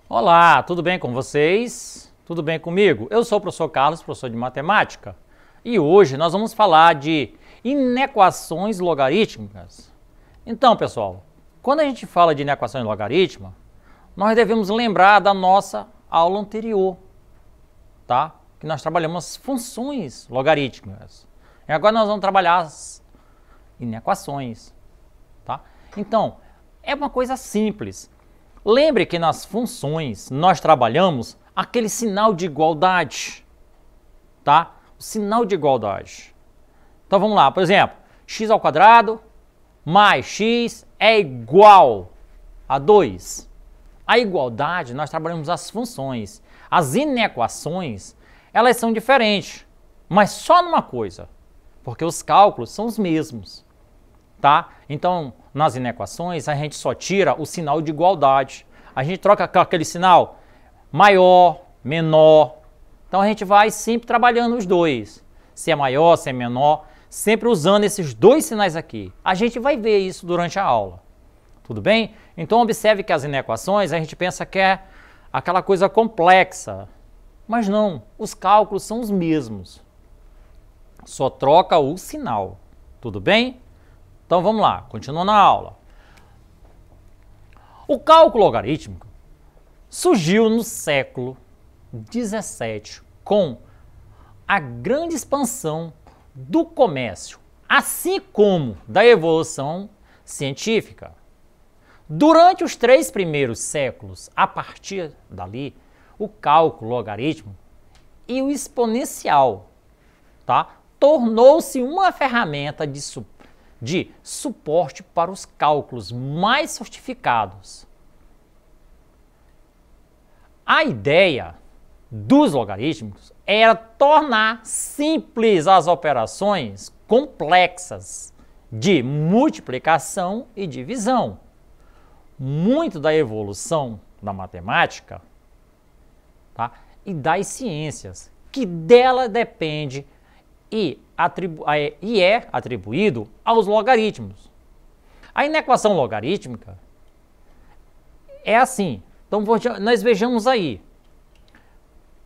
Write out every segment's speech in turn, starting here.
Olá, tudo bem com vocês? Tudo bem comigo? Eu sou o professor Carlos, professor de matemática, e hoje nós vamos falar de inequações logarítmicas. Então, pessoal, quando a gente fala de inequações logarítmicas, nós devemos lembrar da nossa aula anterior, tá? Que nós trabalhamos funções logarítmicas. E agora nós vamos trabalhar as inequações, tá? Então, é uma coisa simples. Lembre que nas funções nós trabalhamos aquele sinal de igualdade, tá? O sinal de igualdade. Então vamos lá, por exemplo, x ao quadrado mais x é igual a 2. A igualdade, nós trabalhamos as funções. As inequações, elas são diferentes, mas só numa coisa, porque os cálculos são os mesmos, tá? Então, nas inequações, a gente só tira o sinal de igualdade. A gente troca aquele sinal maior, menor. Então, a gente vai sempre trabalhando os dois. Se é maior, se é menor, sempre usando esses dois sinais aqui. A gente vai ver isso durante a aula. Tudo bem? Então, observe que as inequações, a gente pensa que é aquela coisa complexa. Mas não, os cálculos são os mesmos. Só troca o sinal. Tudo bem? Então vamos lá, continuando a aula. O cálculo logarítmico surgiu no século XVII com a grande expansão do comércio, assim como da evolução científica. Durante os 3 primeiros séculos, a partir dali, o cálculo logarítmico e o exponencial, tá, tornou-se uma ferramenta de suporte para os cálculos mais sofisticados. A ideia dos logaritmos era tornar simples as operações complexas de multiplicação e divisão. Muito da evolução da matemática, tá, e das ciências, que dela depende e é atribuído aos logaritmos. A inequação logarítmica é assim. Então, nós vejamos aí.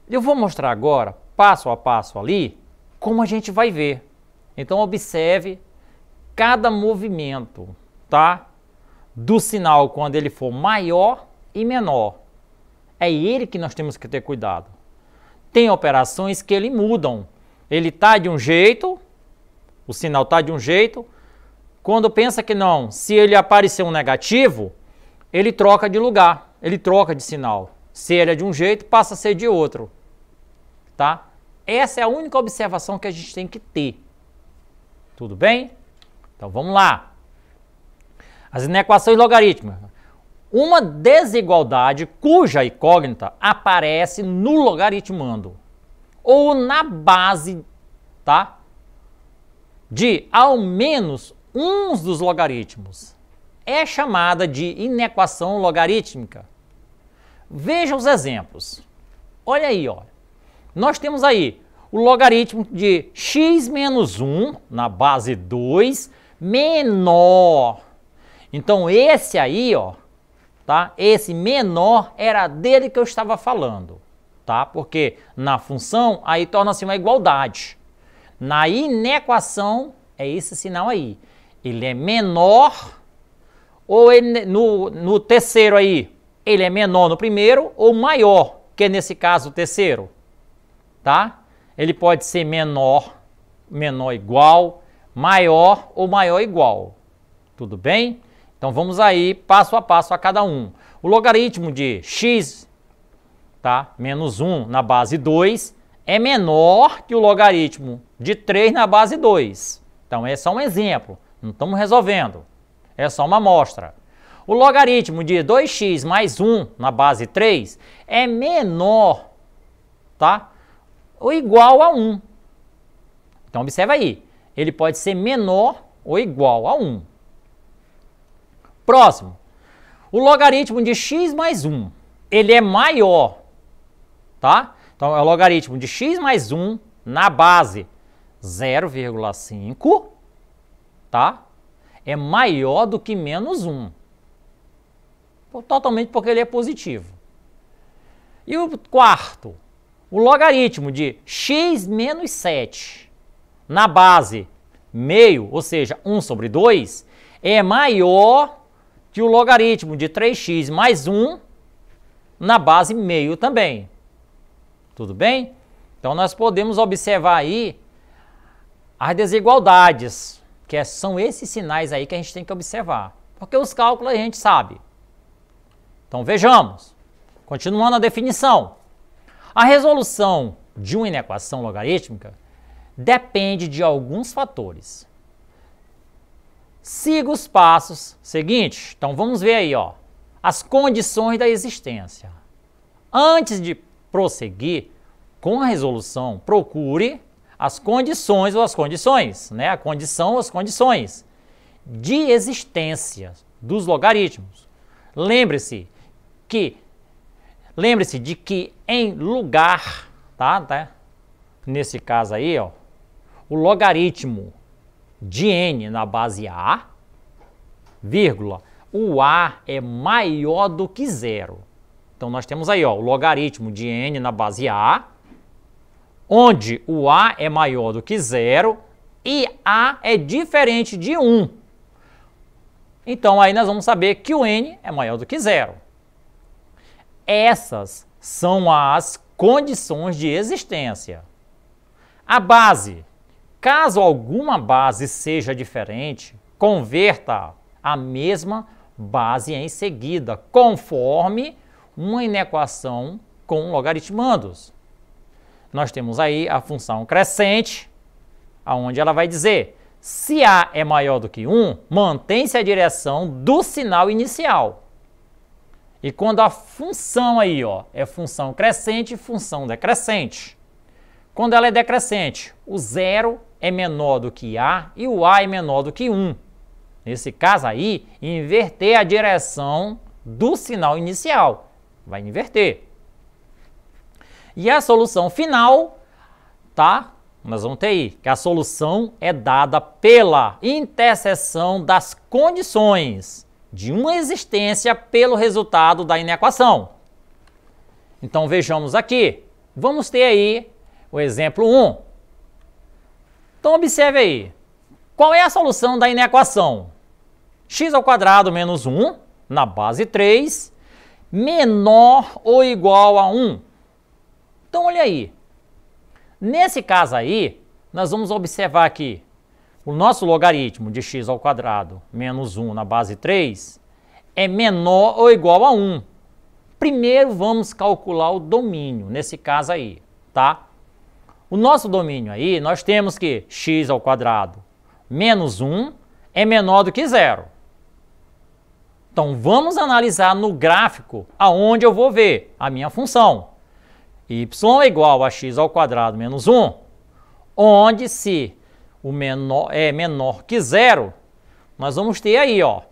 Eu vou mostrar agora, passo a passo ali, como a gente vai ver. Então, observe cada movimento, tá? Do sinal quando ele for maior e menor. É ele que nós temos que ter cuidado. Tem operações que ele mudam. Ele está de um jeito, o sinal está de um jeito. Quando pensa que não, se ele aparecer um negativo, ele troca de lugar, ele troca de sinal. Se ele é de um jeito, passa a ser de outro. Tá? Essa é a única observação que a gente tem que ter. Tudo bem? Então vamos lá. As inequações logarítmicas. Uma desigualdade cuja incógnita aparece no logaritmando ou na base, tá, de ao menos um dos logaritmos é chamada de inequação logarítmica. Veja os exemplos. Olha aí, ó. Nós temos aí o logaritmo de x menos 1 na base 2 menor. Então esse aí, ó, tá? Esse menor era dele que eu estava falando. Tá? Porque na função aí torna-se uma igualdade. Na inequação é esse sinal aí. Ele é menor ou ele, no terceiro aí, ele é menor no primeiro ou maior, que é nesse caso o terceiro. Tá? Ele pode ser menor, menor igual, maior ou maior igual. Tudo bem? Então vamos aí passo a passo a cada um. O logaritmo de x, tá, menos 1 na base 2 é menor que o logaritmo de 3 na base 2. Então, é só um exemplo, não estamos resolvendo, é só uma amostra. O logaritmo de 2x mais 1 na base 3 é menor, tá, ou igual a 1. Então, observa aí, ele pode ser menor ou igual a 1. Próximo, o logaritmo de x mais 1, ele é maior. Tá? Então, é o logaritmo de x mais 1 na base 0,5, tá? É maior do que menos 1. Totalmente porque ele é positivo. E o quarto, o logaritmo de x menos 7 na base meio, ou seja, 1 sobre 2, é maior que o logaritmo de 3x mais 1 na base meio também. Tudo bem? Então, nós podemos observar aí as desigualdades, que são esses sinais aí que a gente tem que observar. Porque os cálculos a gente sabe. Então, vejamos. Continuando a definição. A resolução de uma inequação logarítmica depende de alguns fatores. Siga os passos seguintes. Então, vamos ver aí, ó, as condições da existência. Antes de prosseguir com a resolução, procure as condições ou as condições, né? A condição ou as condições de existência dos logaritmos. Lembre-se de que em lugar, tá? Nesse caso aí, ó, o logaritmo de n na base a, vírgula, o a é maior do que zero. Então, nós temos aí, ó, o logaritmo de n na base a, onde o a é maior do que zero e a é diferente de 1. Então, aí nós vamos saber que o n é maior do que zero. Essas são as condições de existência. A base. Caso alguma base seja diferente, converta a mesma base em seguida, conforme uma inequação com logaritmandos. Nós temos aí a função crescente, onde ela vai dizer, se A é maior do que 1, mantém-se a direção do sinal inicial. E quando a função aí, ó, é função crescente e função decrescente. Quando ela é decrescente, o zero é menor do que A e o A é menor do que 1. Nesse caso aí, inverter a direção do sinal inicial. Vai inverter. E a solução final, tá? Nós vamos ter aí que a solução é dada pela interseção das condições de uma existência pelo resultado da inequação. Então, vejamos aqui. Vamos ter aí o exemplo 1. Então, observe aí. Qual é a solução da inequação? x² menos 1 na base 3 menor ou igual a 1. Então, olha aí. Nesse caso aí, nós vamos observar aqui o nosso logaritmo de x² menos 1 na base 3 é menor ou igual a 1. Primeiro, vamos calcular o domínio, nesse caso aí, tá? O nosso domínio aí, nós temos que x² menos 1 é menor do que zero. Então, vamos analisar no gráfico aonde eu vou ver a minha função. Y é igual a x² menos 1, onde se o menor é menor que zero, nós vamos ter aí, ó.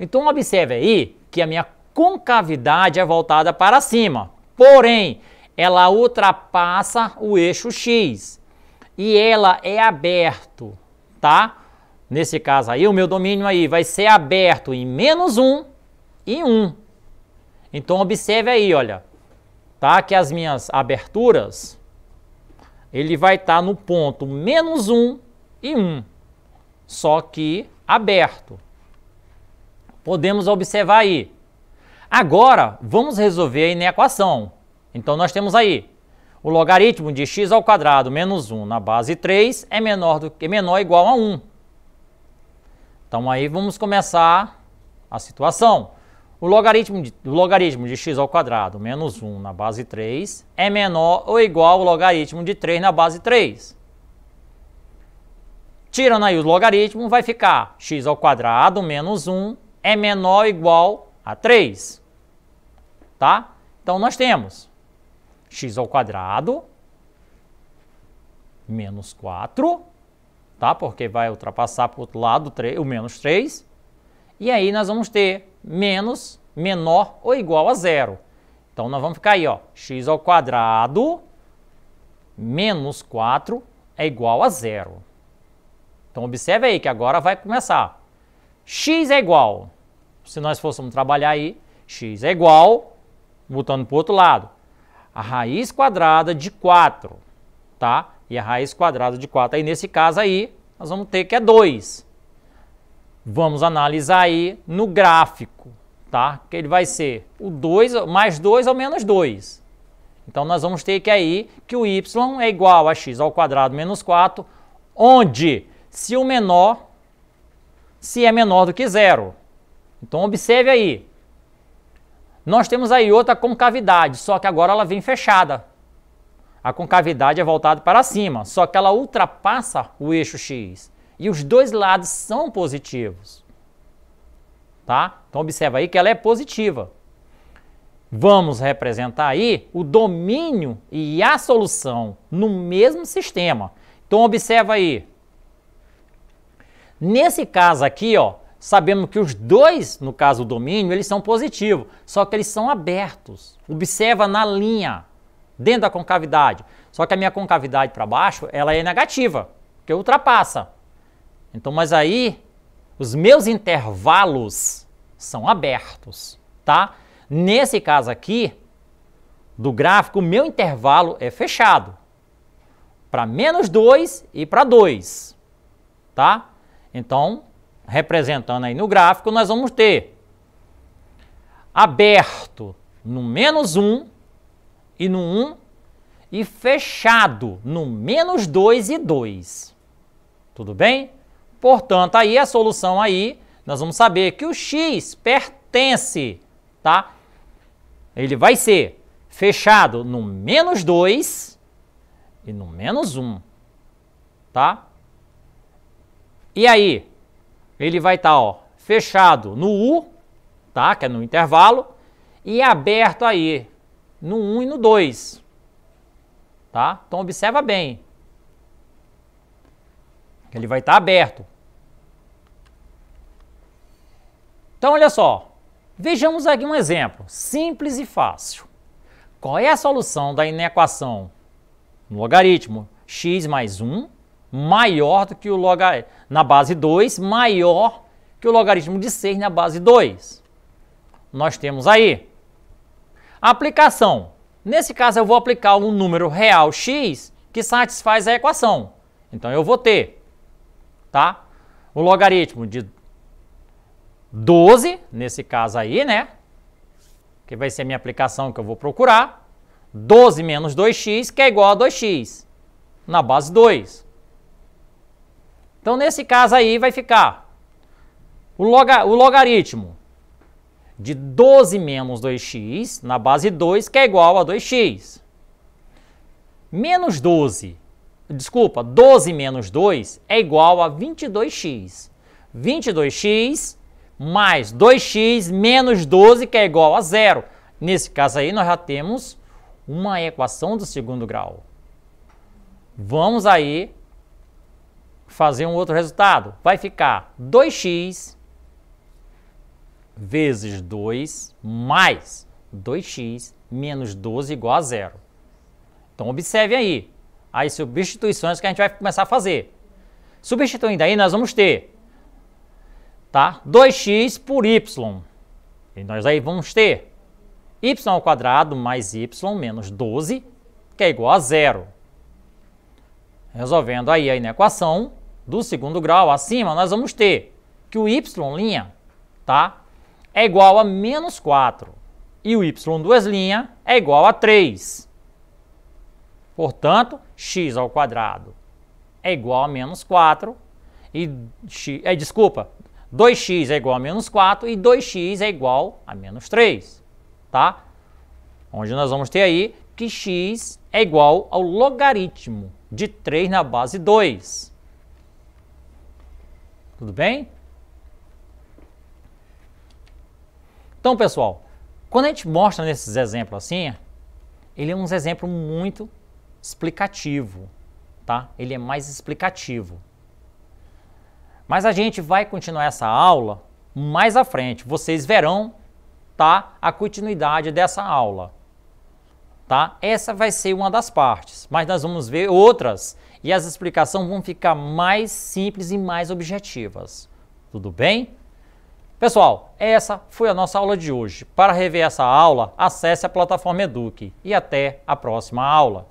Então, observe aí que a minha concavidade é voltada para cima. Porém, ela ultrapassa o eixo x. E ela é aberto, tá? Nesse caso aí, o meu domínio aí vai ser aberto em menos 1 e 1. Então, observe aí, olha. Tá? Que as minhas aberturas, ele vai estar no ponto menos 1 e 1. Só que aberto. Podemos observar aí. Agora, vamos resolver a inequação. Então, nós temos aí o logaritmo de x² menos 1 na base 3 é menor ou igual a 1. Então, aí vamos começar a situação. O logaritmo de x² menos 1 na base 3 é menor ou igual ao logaritmo de 3 na base 3. Tirando aí o logaritmo, vai ficar x² menos 1 é menor ou igual a 3. Tá? Então, nós temos x² menos 4, tá? Porque vai ultrapassar para o outro lado o menos 3. E aí nós vamos ter menos, menor ou igual a zero. Então, nós vamos ficar aí, ó, x² menos 4 é igual a zero. Então, observe aí que agora vai começar. X é igual, se nós fôssemos trabalhar aí, x é igual, voltando para o outro lado, a raiz quadrada de 4, tá? E a raiz quadrada de 4, aí nesse caso aí, nós vamos ter que é 2. Vamos analisar aí no gráfico, tá? Que ele vai ser o 2, mais 2 ou menos 2. Então, nós vamos ter que aí que o y é igual a x ao quadrado menos 4, onde se é menor do que 0. Então, observe aí. Nós temos aí outra concavidade, só que agora ela vem fechada. A concavidade é voltada para cima, só que ela ultrapassa o eixo x. E os dois lados são positivos. Tá? Então, observa aí que ela é positiva. Vamos representar aí o domínio e a solução no mesmo sistema. Então, observa aí. Nesse caso aqui, ó, sabemos que os dois, no caso o domínio, eles são positivos, só que eles são abertos. Observa na linha, dentro da concavidade. Só que a minha concavidade para baixo, ela é negativa, porque ultrapassa. Então, mas aí, os meus intervalos são abertos, tá? Nesse caso aqui, do gráfico, o meu intervalo é fechado. Para menos 2 e para 2, tá? Então, representando aí no gráfico, nós vamos ter aberto no menos 1 e no 1 e fechado no menos 2 e 2. Tudo bem? Portanto, aí a solução aí, nós vamos saber que o x pertence, tá? Ele vai ser fechado no menos 2 e no menos 1, tá? E aí, ele vai estar, ó, fechado no U, tá? Que é no intervalo, e aberto aí no 1 e no 2, tá? Então, observa bem. Ele vai estar aberto. Então, olha só. Vejamos aqui um exemplo simples e fácil. Qual é a solução da inequação no logaritmo x mais 1 maior do que o logaritmo na base 2 maior que o logaritmo de 6 na base 2? Nós temos aí a aplicação. Nesse caso, eu vou aplicar um número real x que satisfaz a equação. Então, eu vou ter, tá? O logaritmo de 12, nesse caso aí, né? Que vai ser a minha aplicação que eu vou procurar. 12 menos 2x, que é igual a 2x, na base 2. Então, nesse caso aí, vai ficar o logaritmo de 12 menos 2x, na base 2, que é igual a 2x. Menos 12 menos 2 é igual a 22x. 22x mais 2x menos 12, que é igual a 0. Nesse caso aí, nós já temos uma equação do segundo grau. Vamos aí fazer um outro resultado. Vai ficar 2x vezes 2 mais 2x menos 12 igual a 0. Então, observe aí as substituições que a gente vai começar a fazer. Substituindo aí, nós vamos ter, tá? 2x por y. E nós aí vamos ter y ao quadrado mais y menos 12, que é igual a 0. Resolvendo aí a inequação do segundo grau, acima, nós vamos ter que o y', tá? É igual a menos 4. E o y' é igual a 3. Portanto, x ao quadrado é igual a menos 4. E 2x é igual a menos 4 e 2x é igual a menos 3. Tá? Onde nós vamos ter aí que x é igual ao logaritmo de 3 na base 2. Tudo bem? Então, pessoal, quando a gente mostra nesses exemplos assim, ele é um exemplo muito explicativo, tá? Ele é mais explicativo. Mas a gente vai continuar essa aula mais à frente. Vocês verão, tá, a continuidade dessa aula, tá? Essa vai ser uma das partes, mas nós vamos ver outras e as explicações vão ficar mais simples e mais objetivas. Tudo bem? Pessoal, essa foi a nossa aula de hoje. Para rever essa aula, acesse a plataforma Eduque e até a próxima aula.